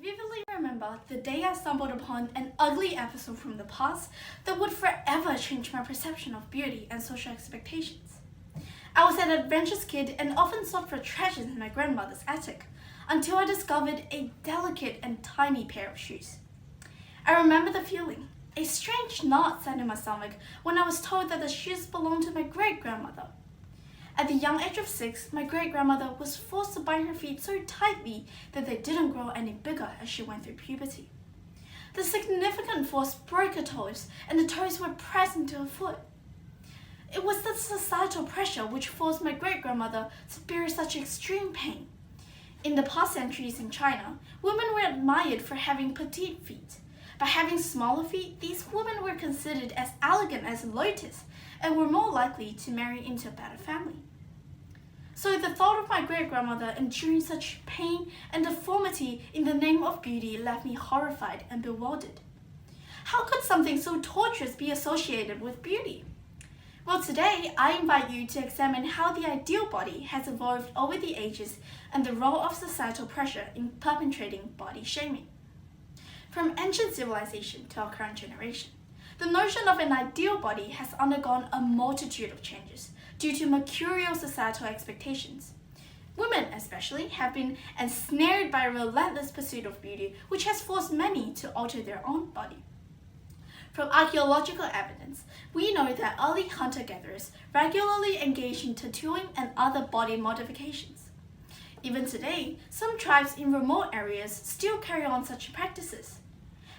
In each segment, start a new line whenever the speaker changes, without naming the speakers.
Vividly remember the day I stumbled upon an ugly episode from the past that would forever change my perception of beauty and social expectations. I was an adventurous kid and often sought for treasures in my grandmother's attic until I discovered a delicate and tiny pair of shoes. I remember the feeling, a strange knot set in my stomach when I was told that the shoes belonged to my great-grandmother. At the young age of 6, my great-grandmother was forced to bind her feet so tightly that they didn't grow any bigger as she went through puberty. The significant force broke her toes, and the toes were pressed into her foot. It was the societal pressure which forced my great-grandmother to bear such extreme pain. In the past centuries in China, women were admired for having petite feet. By having smaller feet, these women were considered as elegant as a lotus and were more likely to marry into a better family. So the thought of my great-grandmother enduring such pain and deformity in the name of beauty left me horrified and bewildered. How could something so torturous be associated with beauty? Well, today I invite you to examine how the ideal body has evolved over the ages and the role of societal pressure in perpetrating body shaming. From ancient civilization to our current generation, the notion of an ideal body has undergone a multitude of changes due to mercurial societal expectations. Women, especially, have been ensnared by a relentless pursuit of beauty, which has forced many to alter their own body. From archaeological evidence, we know that early hunter-gatherers regularly engaged in tattooing and other body modifications. Even today, some tribes in remote areas still carry on such practices.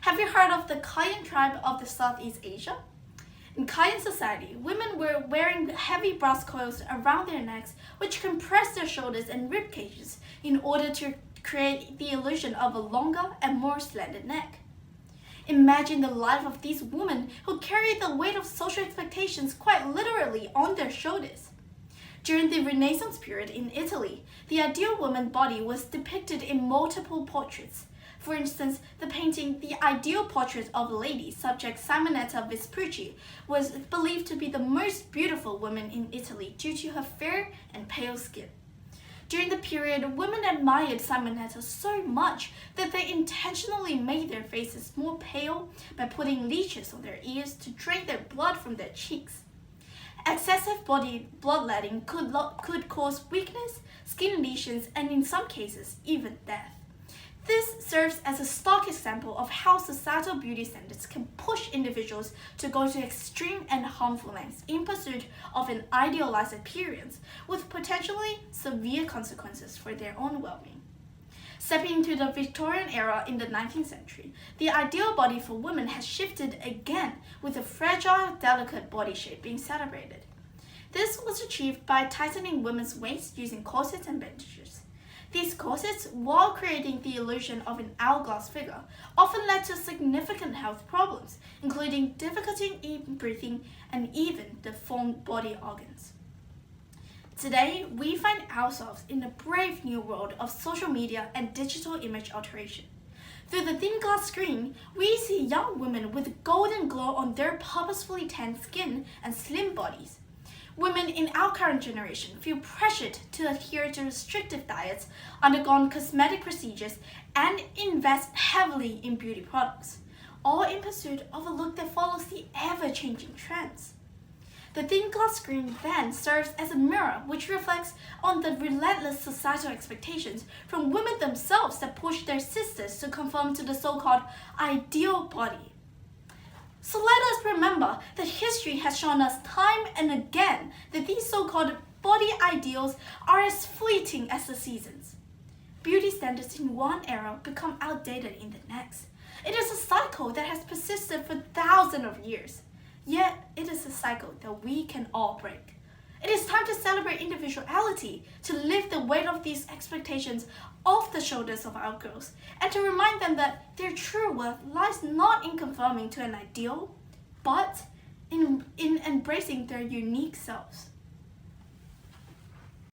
Have you heard of the Kayan tribe of the Southeast Asia? In Kayan society, women were wearing heavy brass coils around their necks which compressed their shoulders and rib cages in order to create the illusion of a longer and more slender neck. Imagine the life of these women who carried the weight of social expectations quite literally on their shoulders. During the Renaissance period in Italy, the ideal woman body was depicted in multiple portraits. For instance, the painting The Ideal Portrait of a Lady, subject Simonetta Vespucci, was believed to be the most beautiful woman in Italy due to her fair and pale skin. During the period, women admired Simonetta so much that they intentionally made their faces more pale by putting leeches on their ears to drain their blood from their cheeks. Excessive body bloodletting could cause weakness, skin lesions, and in some cases, even death. This serves as a stark example of how societal beauty standards can push individuals to go to extreme and harmful lengths in pursuit of an idealized appearance, with potentially severe consequences for their own well-being. Stepping into the Victorian era in the 19th century, the ideal body for women has shifted again, with a fragile, delicate body shape being celebrated. This was achieved by tightening women's waists using corsets and bandages. These corsets, while creating the illusion of an hourglass figure, often led to significant health problems, including difficulty in breathing and even deformed body organs. Today, we find ourselves in a brave new world of social media and digital image alteration. Through the thin glass screen, we see young women with golden glow on their purposefully tanned skin and slim bodies. Women in our current generation feel pressured to adhere to restrictive diets, undergo cosmetic procedures, and invest heavily in beauty products, all in pursuit of a look that follows the ever-changing trends. The thin glass screen then serves as a mirror which reflects on the relentless societal expectations from women themselves that push their sisters to conform to the so-called ideal body. So let us remember that history has shown us time and again that these so-called body ideals are as fleeting as the seasons. Beauty standards in one era become outdated in the next. It is a cycle that has persisted for thousands of years. Yet, it is a cycle that we can all break. It is time to celebrate individuality, to lift the weight of these expectations off the shoulders of our girls, and to remind them that their true worth lies not in conforming to an ideal, but in embracing their unique selves.